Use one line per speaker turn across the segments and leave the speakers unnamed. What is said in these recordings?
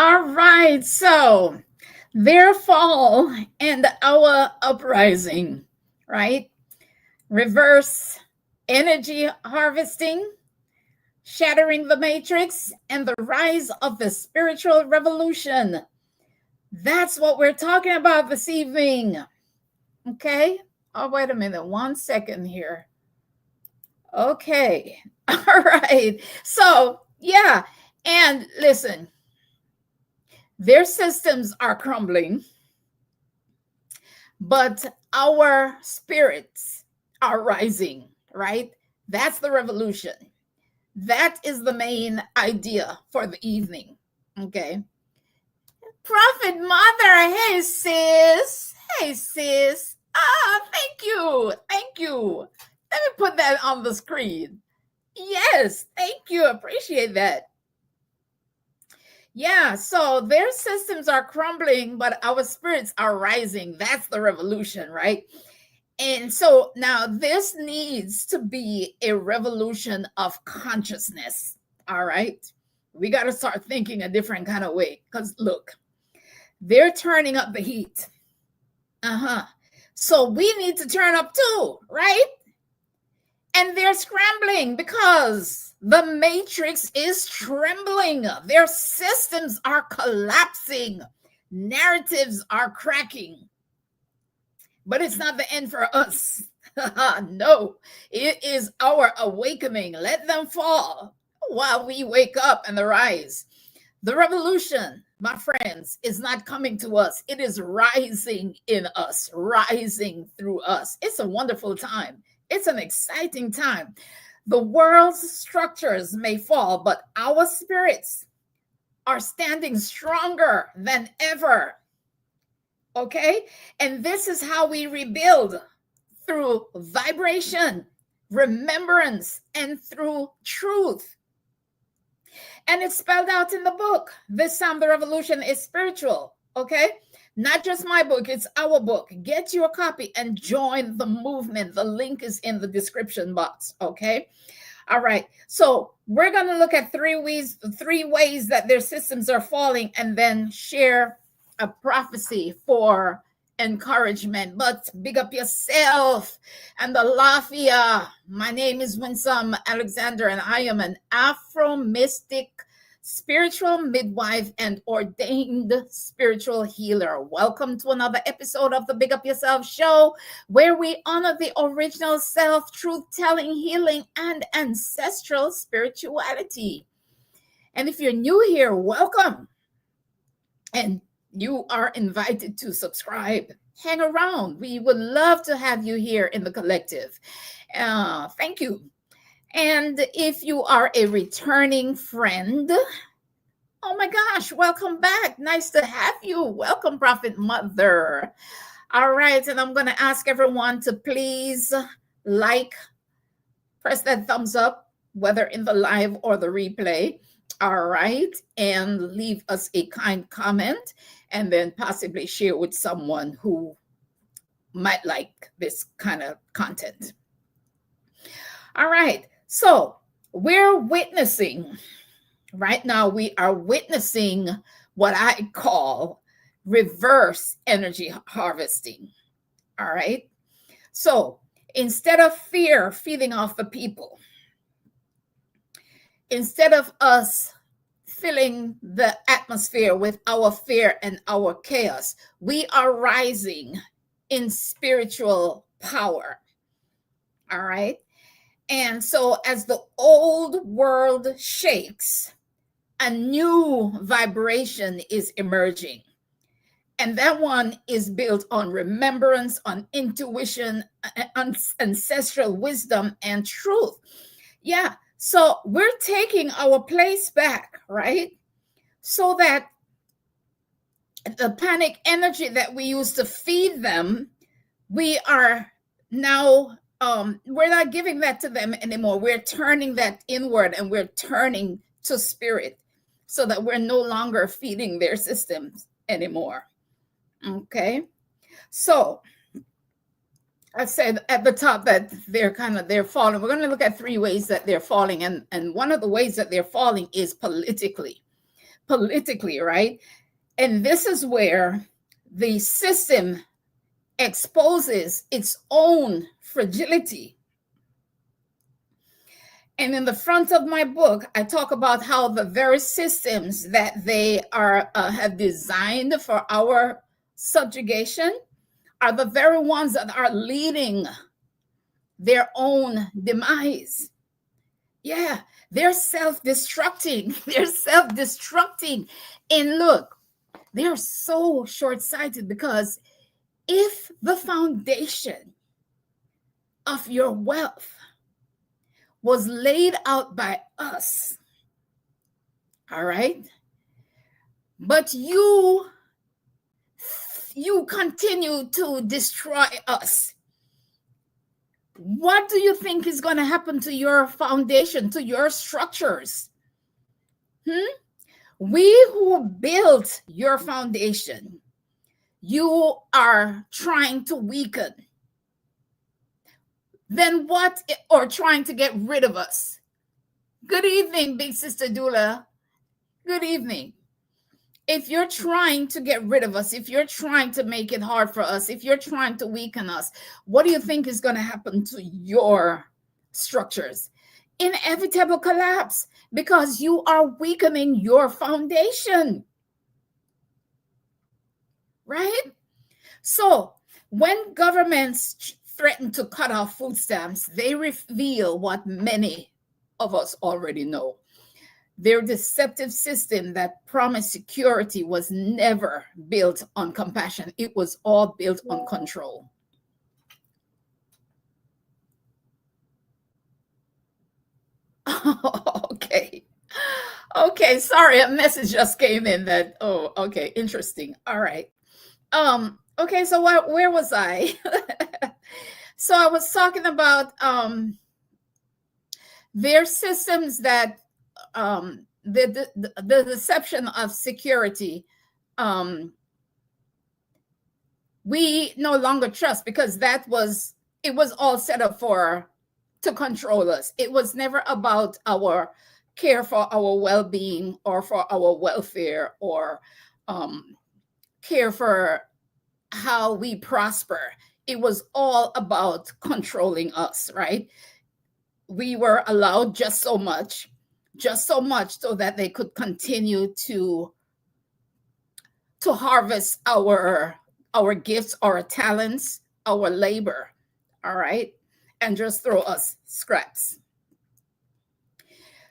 All right. So their fall and our uprising, right? Reverse energy harvesting, shattering the matrix, and the rise of the spiritual revolution. That's what we're talking about this evening. Okay. Oh, wait a minute. 1 second here. Okay. All right. So, yeah. And listen, their systems are crumbling, but our spirits are rising, right? That's the revolution. That is the main idea for the evening. Okay. Prophet Mother, hey sis. Hey sis. Ah, thank you. Thank you. Let me put that on the screen. Yes, thank you. Appreciate that. Yeah, so their systems are crumbling, but our spirits are rising. That's the revolution, right? And so now this needs to be a revolution of consciousness. All right. We got to start thinking a different kind of way. Because look, they're turning up the heat. So we need to turn up too, right? And they're scrambling because the matrix is trembling. Their systems are collapsing. Narratives are cracking. But it's not the end for us. No, it is our awakening. Let them fall while we wake up and arise. The revolution, my friends, is not coming to us. It is rising in us, rising through us. It's a wonderful time. It's an exciting time. The world's structures may fall, but our spirits are standing stronger than ever. Okay? And this is how we rebuild, through vibration, remembrance, and through truth. And it's spelled out in the book. This time the revolution is spiritual. Okay? Not just my book, it's our book. Get your copy and join the movement. The link is in the description box. Okay? All right. So we're going to look at three ways that their systems are falling, and then share a prophecy for encouragement. But big up yourself and the Lafia. My name is Winsome Alexander, and I am an Afro mystic, spiritual midwife, and ordained spiritual healer. Welcome to another episode of the Big Up YuSelf Show, where we honor the original self, truth-telling, healing, and ancestral spirituality. And if you're new here, welcome. And you are invited to subscribe. Hang around. We would love to have you here in the collective. Thank you. And if you are a returning friend, oh my gosh, welcome back. Nice to have you. Welcome, Prophet Mother. All right. And I'm going to ask everyone to please press that thumbs up, whether in the live or the replay. All right. And leave us a kind comment, and then possibly share with someone who might like this kind of content. All right. So we're witnessing right now, we are witnessing what I call reverse energy harvesting. All right. So instead of fear feeding off the people, instead of us filling the atmosphere with our fear and our chaos, we are rising in spiritual power. All right. And so as the old world shakes, a new vibration is emerging. And that one is built on remembrance, on intuition, ancestral wisdom, and truth. Yeah. So we're taking our place back, right? So that the panic energy that we used to feed them, we are now, we're not giving that to them anymore. We're turning that inward, and we're turning to spirit, so that we're no longer feeding their systems anymore. Okay. So I said at the top that they're falling. We're going to look at three ways that they're falling. And one of the ways that they're falling is politically. politically, right? And this is where the system exposes its own fragility. And in the front of my book, I talk about how the very systems that they have designed for our subjugation are the very ones that are leading their own demise. Yeah, they're self-destructing. They're self-destructing. And look, they're so short-sighted, because if the foundation of your wealth was laid out by us, all right, but you continue to destroy us, what do you think is going to happen to your foundation, to your structures? We who built your foundation, you are trying to weaken. Then what? Or trying to get rid of us. Good evening, Big Sister Dula. Good evening. If you're trying to get rid of us, if you're trying to make it hard for us, if you're trying to weaken us, what do you think is going to happen to your structures? Inevitable collapse, because you are weakening your foundation. Right? So when governments threaten to cut off food stamps, they reveal what many of us already know. Their deceptive system that promised security was never built on compassion. It was all built on control. Okay. Okay, sorry, a message just came in that, oh, okay, interesting. All right. Okay, so where was I? So I was talking about their systems that the deception of security, we no longer trust, because it was all set up to control us. It was never about our care for our well-being or for our welfare or care for how we prosper. It was all about controlling us, right? We were allowed just so much so that they could continue to harvest our gifts, our talents, our labor, all right? And just throw us scraps.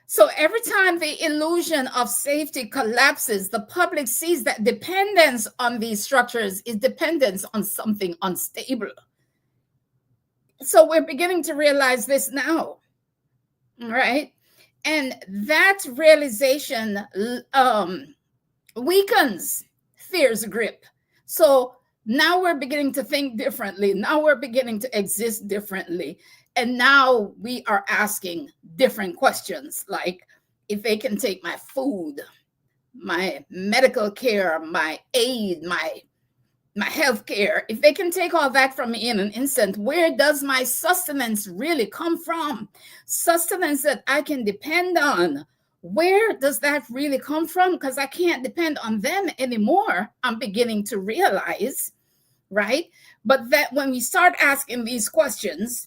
So every time the illusion of safety collapses, the public sees that dependence on these structures is dependence on something unstable. So we're beginning to realize this now, right? And that realization weakens fear's grip. So now we're beginning to think differently. Now we're beginning to exist differently. And now we are asking different questions, like if they can take my food, my medical care, my aid, my health care, if they can take all that from me in an instant, where does my sustenance really come from? Sustenance that I can depend on. Where does that really come from? Because I can't depend on them anymore. I'm beginning to realize, right? But that when we start asking these questions,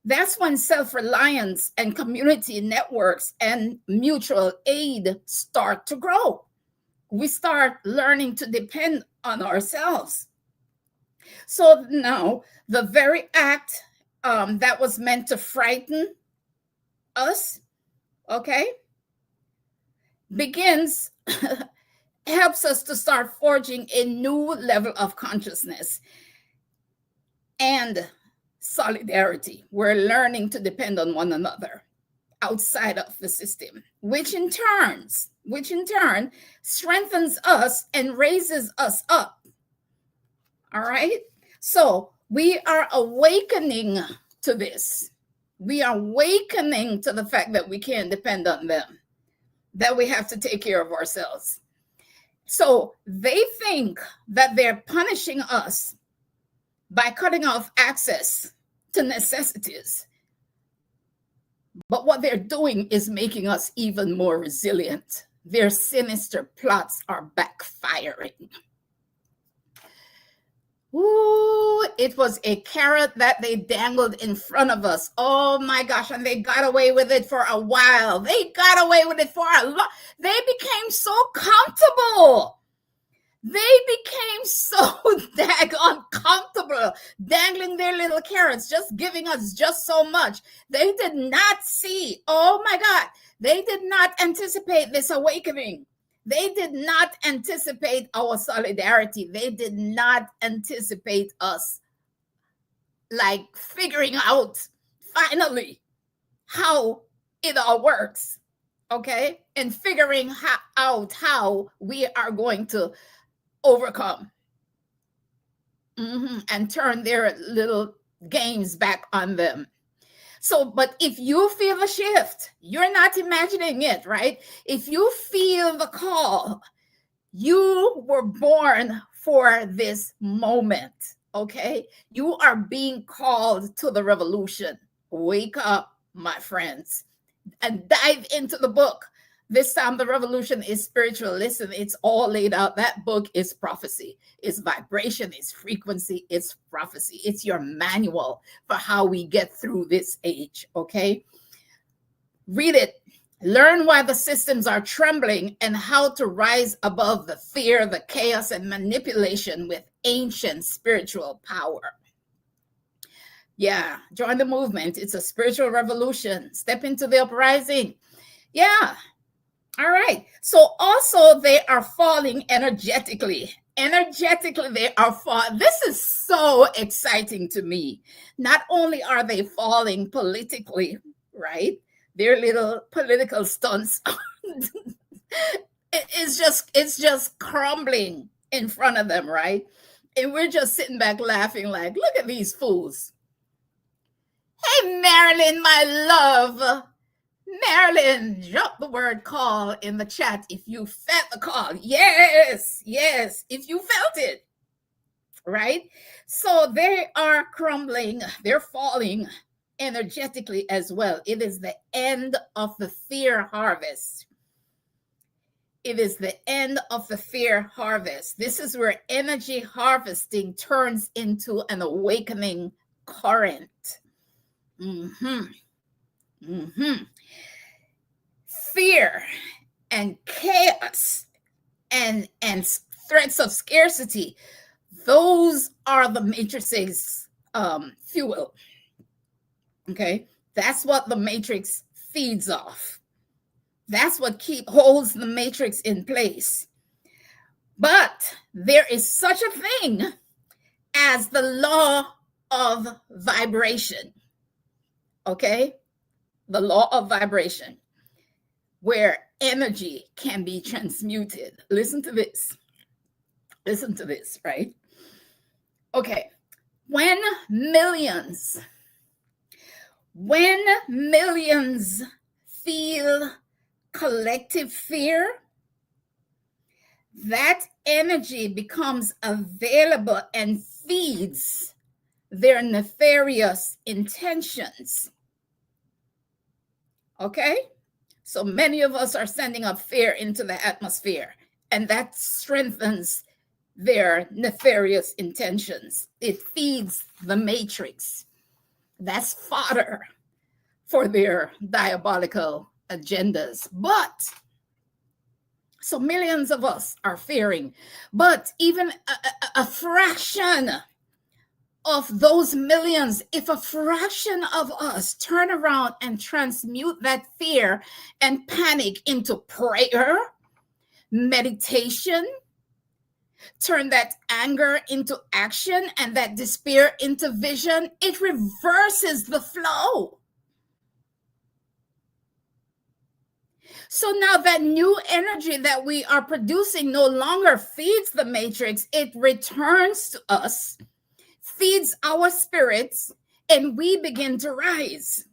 that's when self-reliance and community networks and mutual aid start to grow. We start learning to depend on ourselves. So now the very act that was meant to frighten us, okay, helps us to start forging a new level of consciousness and solidarity. We're learning to depend on one another outside of the system, which in turn strengthens us and raises us up. All right. So we are awakening to this. We are awakening to the fact that we can't depend on them, that we have to take care of ourselves. So they think that they're punishing us by cutting off access to necessities. But what they're doing is making us even more resilient. their sinister plots are backfiring. Ooh, it was a carrot that they dangled in front of us. Oh my gosh, and they got away with it for a while. They got away with it for a lot. They became so comfortable. They became so daggone comfortable dangling their little carrots, just giving us just so much. They did not see, oh my God, they did not anticipate this awakening. They did not anticipate our solidarity. They did not anticipate us like figuring out finally how it all works, okay? And figuring out how we are going to overcome and turn their little games back on them. So, but if you feel the shift, you're not imagining it, right? If you feel the call, you were born for this moment, okay? You are being called to the revolution. Wake up, my friends, and dive into the book. This time the revolution is spiritual. Listen, it's all laid out. That book is prophecy. It's vibration, it's frequency, it's prophecy. It's your manual for how we get through this age, okay? Read it. Learn why the systems are trembling and how to rise above the fear, the chaos, and manipulation with ancient spiritual power. Yeah, join the movement. It's a spiritual revolution. Step into the uprising. Yeah. All right. So also they are falling energetically. Energetically, they are falling. This is so exciting to me. Not only are they falling politically, right? Their little political stunts. it's just crumbling in front of them, right? And we're just sitting back laughing like, look at these fools. Hey, Marilyn, my love. Marilyn, drop the word call in the chat if you felt the call. Yes, if you felt it, right? So they are crumbling, they're falling energetically as well. It is the end of the fear harvest. It is the end of the fear harvest. This is where energy harvesting turns into an awakening current. Fear and chaos and threats of scarcity, those are the matrix's fuel. Okay, that's what the matrix feeds off. That's what holds the matrix in place. But there is such a thing as the law of vibration. Okay, the law of vibration, where energy can be transmuted. Listen to this. Listen to this, right? Okay. When millions feel collective fear, that energy becomes available and feeds their nefarious intentions. Okay? So many of us are sending up fear into the atmosphere, and that strengthens their nefarious intentions. It feeds the matrix. That's fodder for their diabolical agendas. But so millions of us are fearing, but even a fraction of those millions, if a fraction of us turn around and transmute that fear and panic into prayer, meditation, turn that anger into action and that despair into vision, it reverses the flow. So now that new energy that we are producing no longer feeds the matrix, it returns to us, feeds our spirits, and we begin to rise.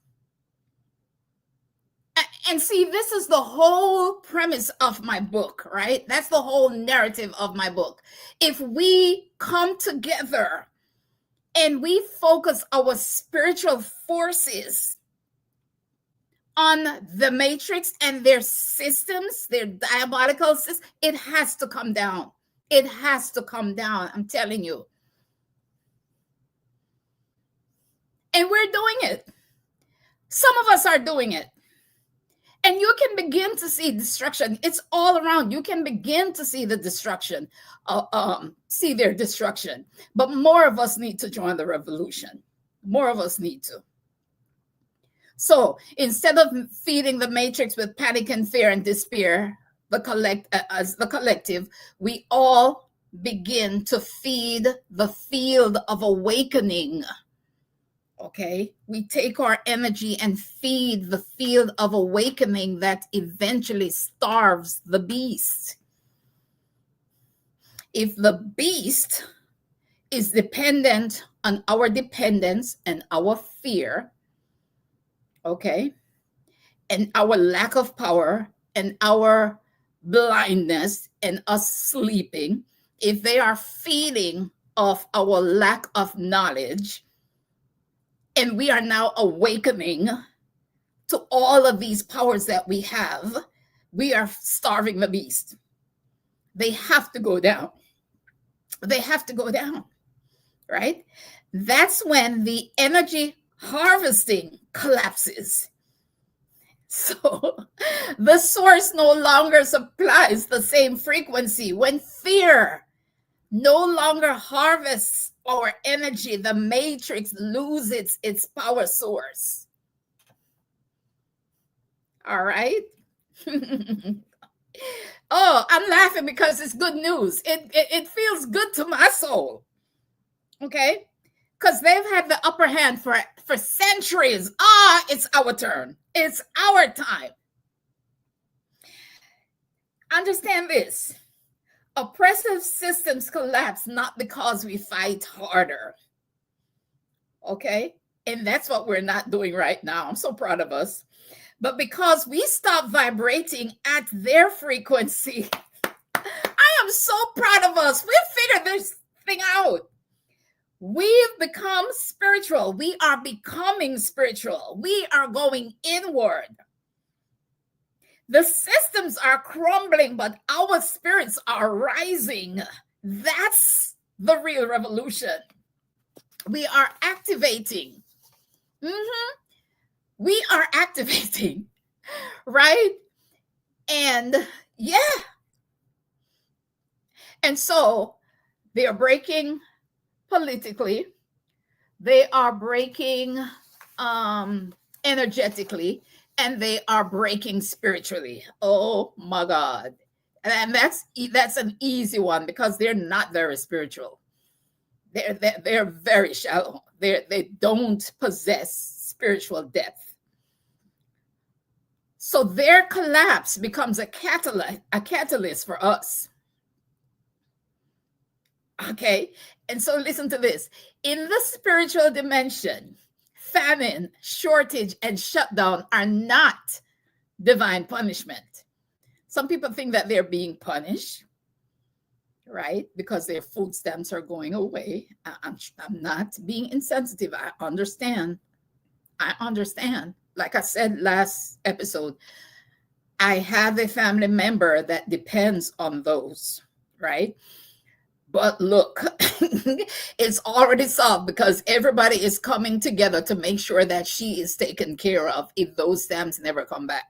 And see, this is the whole premise of my book, right? That's the whole narrative of my book. If we come together and we focus our spiritual forces on the matrix and their systems, their diabolical systems, it has to come down. It has to come down. I'm telling you. And we're doing it. Some of us are doing it. And you can begin to see destruction. It's all around. You can begin to see the destruction, see their destruction. But more of us need to join the revolution. More of us need to. So instead of feeding the matrix with panic and fear and despair, as the collective, we all begin to feed the field of awakening. Okay, we take our energy and feed the field of awakening that eventually starves the beast. If the beast is dependent on our dependence and our fear, okay, and our lack of power and our blindness and us sleeping, if they are feeding off our lack of knowledge, and we are now awakening to all of these powers that we have, we are starving the beast. They have to go down. They have to go down, right? That's when the energy harvesting collapses. So the source no longer supplies the same frequency. When fear no longer harvests our energy, the matrix loses its power source. All right. Oh, I'm laughing because it's good news. It feels good to my soul. Okay. Because they've had the upper hand for centuries. It's our turn. It's our time. Understand this. Oppressive systems collapse not because we fight harder. Okay? And that's what we're not doing right now. I'm so proud of us. But because we stop vibrating at their frequency. I am so proud of us. We've figured this thing out. We've become spiritual. We are becoming spiritual. We are going inward. The systems are crumbling, but our spirits are rising. That's the real revolution. We are activating. We are activating, right? And yeah. And so they are breaking politically. They are breaking energetically. And they are breaking spiritually. Oh my God. And that's an easy one because they're not very spiritual. They're very shallow. They don't possess spiritual depth. So their collapse becomes a catalyst for us. Okay. And so listen to this. In the spiritual dimension, famine, shortage, and shutdown are not divine punishment. Some people think that they're being punished, right? Because their food stamps are going away. I'm not being insensitive. I understand. Like I said last episode, I have a family member that depends on those, right? But look, it's already solved because everybody is coming together to make sure that she is taken care of if those stamps never come back.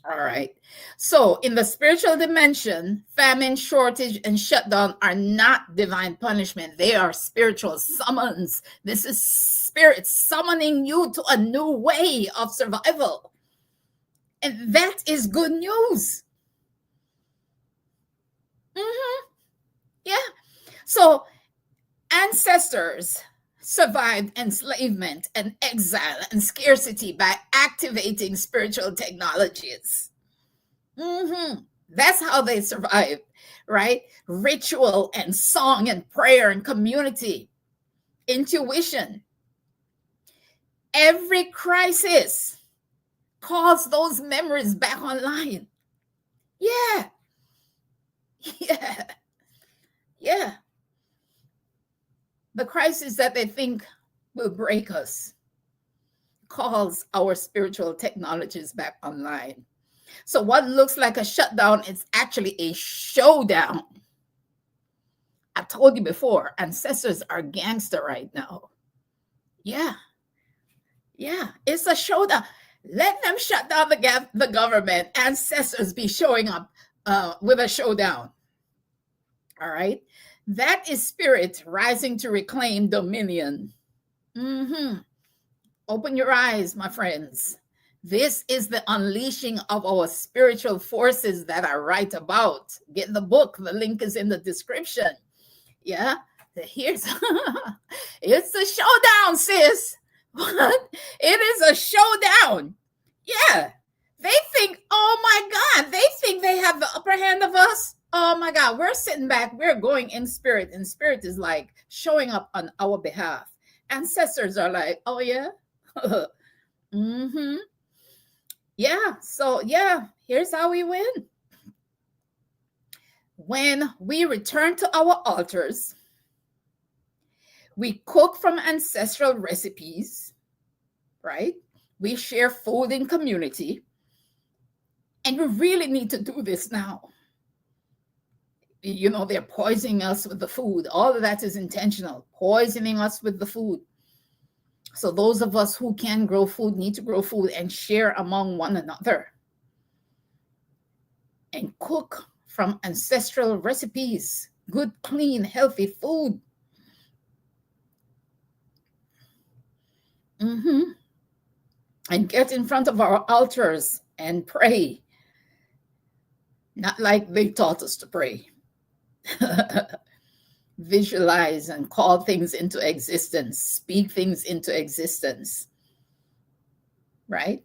All right. So in the spiritual dimension, famine, shortage, and shutdown are not divine punishment. They are spiritual summons. This is spirit summoning you to a new way of survival. And that is good news. Yeah. So ancestors survived enslavement and exile and scarcity by activating spiritual technologies. That's how they survived, right? Ritual and song and prayer and community, intuition. Every crisis calls those memories back online. Yeah. The crisis that they think will break us calls our spiritual technologies back online. So what looks like a shutdown is actually a showdown. I told you before, ancestors are gangster right now. Yeah, it's a showdown. Let them shut down the government. Ancestors be showing up with a showdown. All right. That is spirit rising to reclaim dominion. Open your eyes, my friends. This is the unleashing of our spiritual forces that I write about. Get the book. The link is in the description. Yeah. Here's it's a showdown, sis. What? It is a showdown. Yeah. They think, oh my God, they think they have the upper hand of us. Oh my God, we're sitting back, we're going in spirit, and spirit is like showing up on our behalf. Ancestors are like, oh yeah. Yeah, so yeah, here's how we win. When we return to our altars, we cook from ancestral recipes, right? We share food in community. And we really need to do this now. You know, they're poisoning us with the food. All of that is intentional, poisoning us with the food. So those of us who can grow food need to grow food and share among one another. And cook from ancestral recipes, good, clean, healthy food. And get in front of our altars and pray. Not like they taught us to pray. Visualize and call things into existence, speak things into existence, right?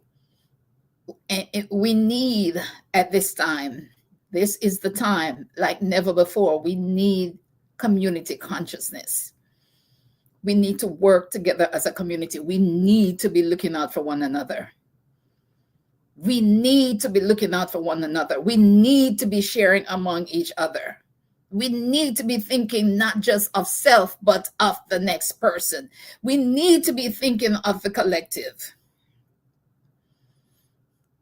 And we need at this time, this is the time like never before, we need community consciousness. We need to work together as a community. We need to be looking out for one another. We need to be looking out for one another. We need to be sharing among each other. We need to be thinking not just of self, but of the next person. We need to be thinking of the collective.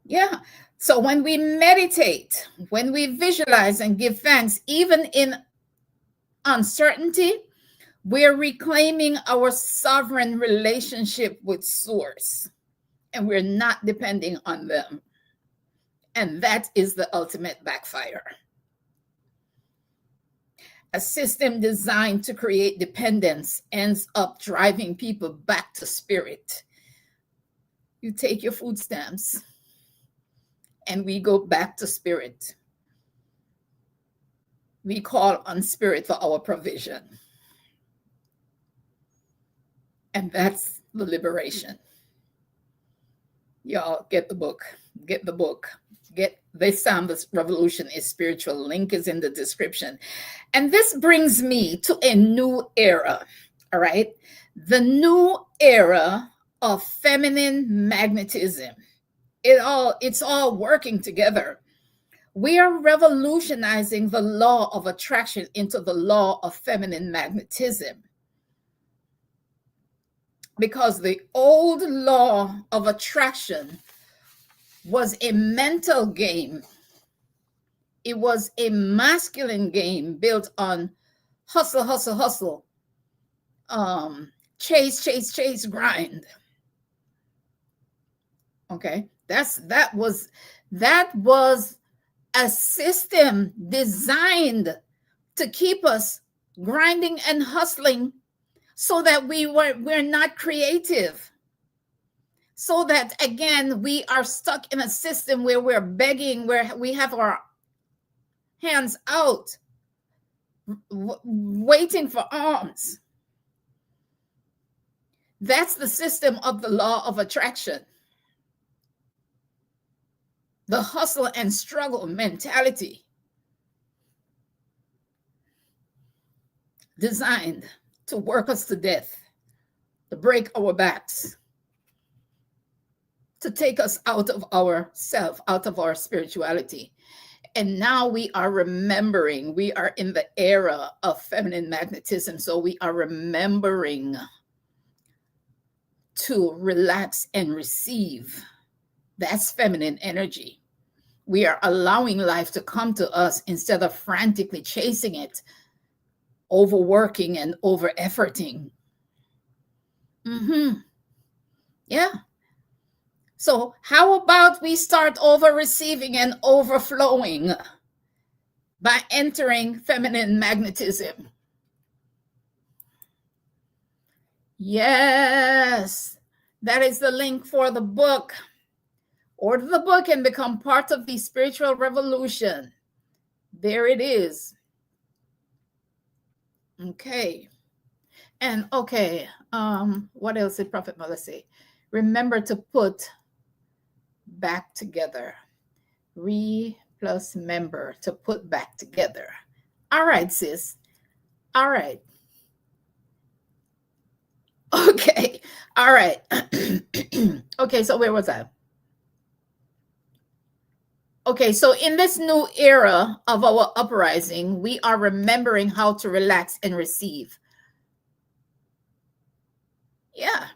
Yeah. So when we meditate, when we visualize and give thanks, even in uncertainty, we're reclaiming our sovereign relationship with Source, and we're not depending on them. And that is the ultimate backfire. A system designed to create dependence ends up driving people back to spirit. You take your food stamps, and we go back to spirit. We call on spirit for our provision. And that's the liberation. Y'all get the book. Get the book. Get This Time the Revolution is Spiritual. Link is in the description. And this brings me to a new era. All right. The new era of feminine magnetism. It's all working together. We are revolutionizing the law of attraction into the law of feminine magnetism. Because the old law of attraction was a mental game. It was a masculine game built on hustle, hustle, hustle, chase, chase, chase, grind. Okay, that was a system designed to keep us grinding and hustling, so that we're not creative. So that, again, we are stuck in a system where we're begging, where we have our hands out, waiting for alms. That's the system of the law of attraction. The hustle and struggle mentality designed to work us to death, to break our backs, to take us out of our self, out of our spirituality. And now we are remembering, we are in the era of feminine magnetism. So we are remembering to relax and receive. That's feminine energy. We are allowing life to come to us instead of frantically chasing it, overworking and over efforting. Yeah. So how about we start over receiving and overflowing by entering feminine magnetism? Yes, that is the link for the book. Order the book and become part of the spiritual revolution. There it is. Okay. And okay, what else did Prophet Mother say? Remember to put back together. Plus member to put back together. All right, sis. All right. Okay. All right. Okay, so where was I? Okay, so in this new era of our uprising, we are remembering how to relax and receive. Yeah.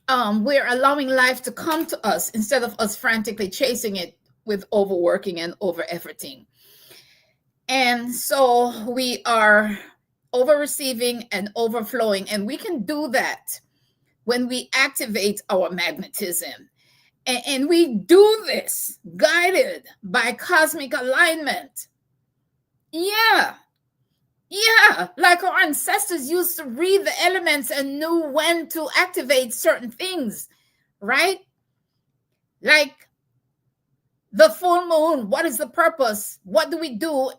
We're allowing life to come to us instead of us frantically chasing it with overworking and over efforting. And so we are over receiving and overflowing, and we can do that when we activate our magnetism. And we do this guided by cosmic alignment. Yeah. Yeah. Like our ancestors used to read the elements and knew when to activate certain things, right? Like the full moon. What is the purpose? What do we do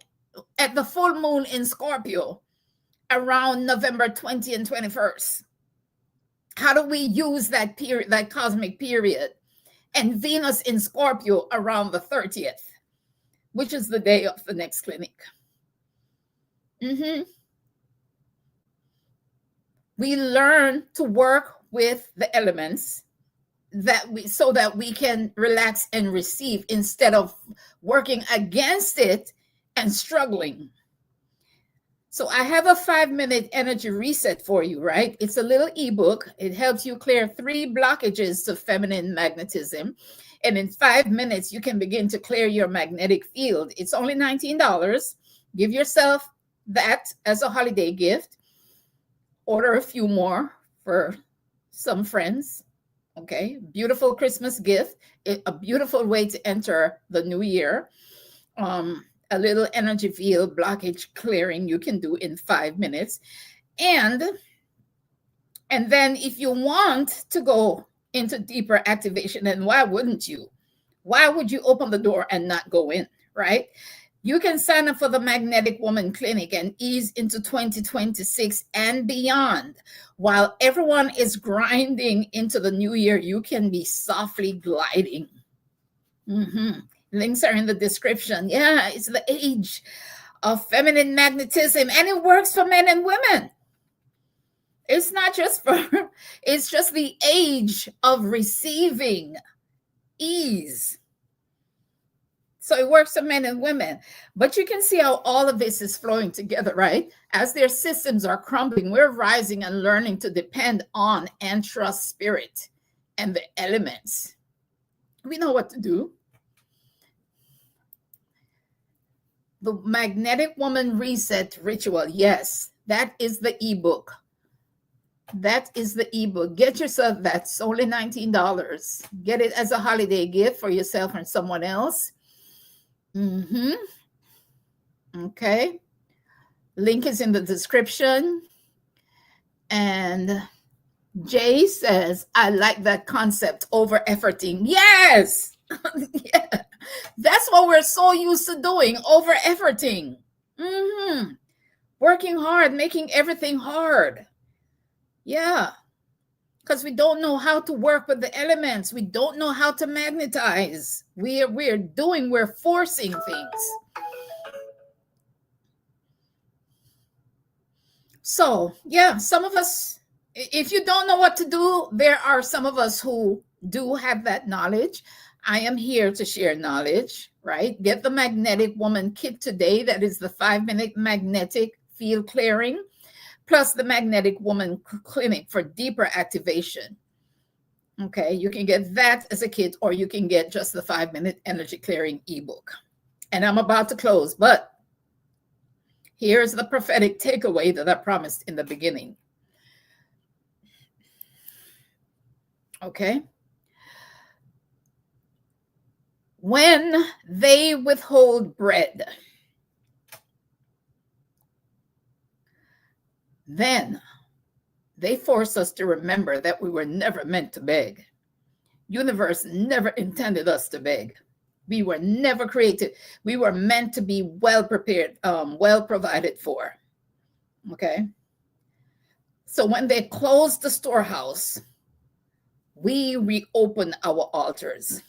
at the full moon in Scorpio around November 20 and 21st? How do we use that period, that cosmic period? And Venus in Scorpio around the 30th, which is the day of the next clinic. We learn to work with the elements so that we can relax and receive instead of working against it and struggling. So I have a 5-minute energy reset for you, right? It's a little ebook. It helps you clear 3 blockages to feminine magnetism. And in 5 minutes, you can begin to clear your magnetic field. It's only $19. Give yourself that as a holiday gift. Order a few more for some friends. Okay. Beautiful Christmas gift. A beautiful way to enter the new year. A little energy field blockage clearing you can do in 5 minutes. And then if you want to go into deeper activation, then why wouldn't you? Why would you open the door and not go in, right? You can sign up for the Magnetic Woman Clinic and ease into 2026 and beyond. While everyone is grinding into the new year, you can be softly gliding. Links are in the description. Yeah, it's the age of feminine magnetism, and it works for men and women. It's not just it's just the age of receiving ease. So it works for men and women. But you can see how all of this is flowing together, right? As their systems are crumbling, we're rising and learning to depend on and trust spirit and the elements. We know what to do. The Magnetic Woman Reset Ritual. Yes, that is the ebook. That is the ebook. Get yourself that. It's only $19. Get it as a holiday gift for yourself and someone else. Okay. Link is in the description. And Jay says, I like that concept, over efforting. Yes. Yeah. That's what we're so used to doing, over efforting. Working hard, making everything hard. Yeah. Because we don't know how to work with the elements. We don't know how to magnetize. We're forcing things. So, yeah, some of us, if you don't know what to do, there are some of us who do have that knowledge. I am here to share knowledge, right? Get the Magnetic Woman Kit today. That is the 5-minute magnetic field clearing, plus the Magnetic Woman Clinic for deeper activation. Okay, you can get that as a kit, or you can get just the 5-minute energy clearing ebook. And I'm about to close, but here's the prophetic takeaway that I promised in the beginning. Okay. When they withhold bread, then they force us to remember that we were never meant to beg. Universe never intended us to beg. We were never created. We were meant to be well prepared, well provided for. Okay. So when they close the storehouse, we reopen our altars,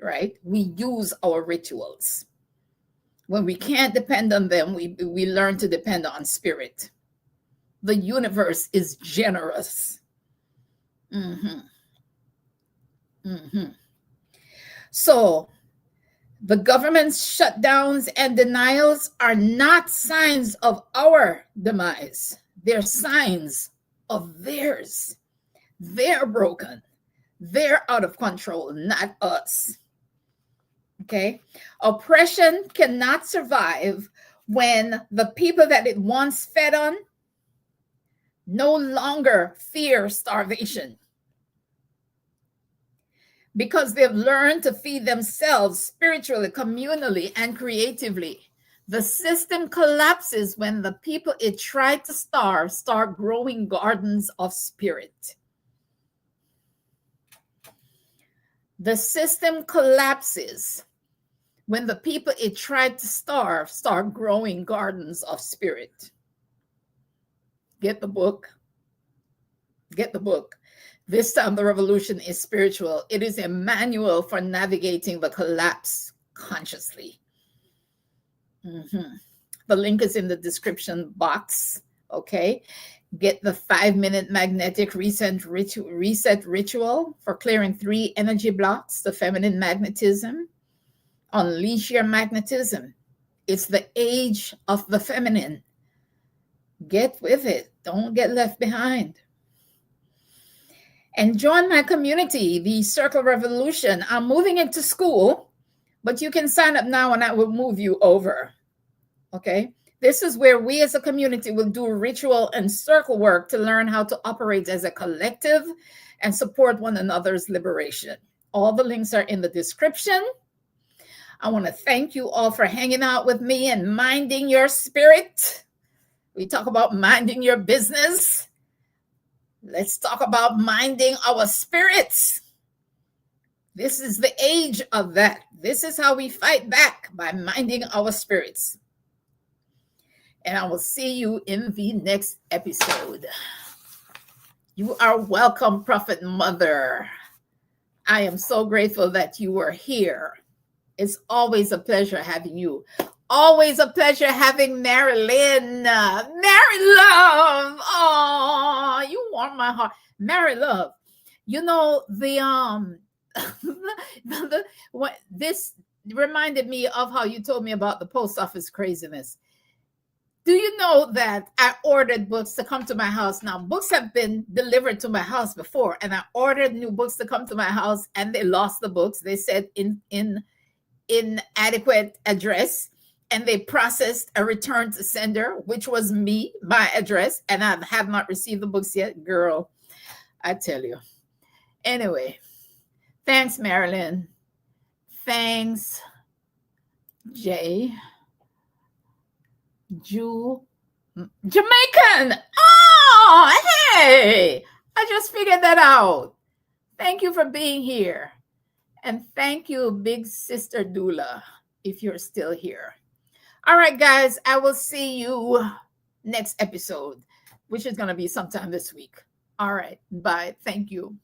right? We use our rituals. When we can't depend on them, we learn to depend on spirit. The universe is generous. So the government's shutdowns and denials are not signs of our demise. They're signs of theirs. They're broken. They're out of control, not us. Okay? Oppression cannot survive when the people that it once fed on no longer fear starvation, because they've learned to feed themselves spiritually, communally, and creatively. The system collapses when the people it tried to starve start growing gardens of spirit. The system collapses when the people it tried to starve start growing gardens of spirit. Get the book. Get the book. This time the revolution is spiritual. It is a manual for navigating the collapse consciously. The link is in the description box. Okay. Get the 5-minute magnetic reset ritual for clearing 3 energy blocks, the feminine magnetism. Unleash your magnetism. It's the age of the feminine. Get with it. Don't get left behind. And join my community, the Circle Revolution. I'm moving into school, but you can sign up now and I will move you over. Okay? This is where we as a community will do ritual and circle work to learn how to operate as a collective and support one another's liberation. All the links are in the description. I want to thank you all for hanging out with me and minding your spirit. We talk about minding your business. Let's talk about minding our spirits. This is the age of that. This is how we fight back, by minding our spirits. And I will see you in the next episode. You are welcome, Prophet Mother. I am so grateful that you were here. It's always a pleasure having you. Always a pleasure having Marilyn. Mary Love. Oh, you warm my heart. Mary Love. You know, this reminded me of how you told me about the post office craziness. Do you know that I ordered books to come to my house? Now, books have been delivered to my house before, and I ordered new books to come to my house, and they lost the books. They said inadequate address, and they processed a return to sender, which was me, my address, and I have not received the books yet. Girl, I tell you. Anyway, thanks, Marilyn. Thanks, Jay. Jamaican. Oh, hey, I just figured that out. Thank you for being here. And thank you, Big Sister Dula, if you're still here. All right, guys, I will see you next episode, which is going to be sometime this week. All right, bye. Thank you.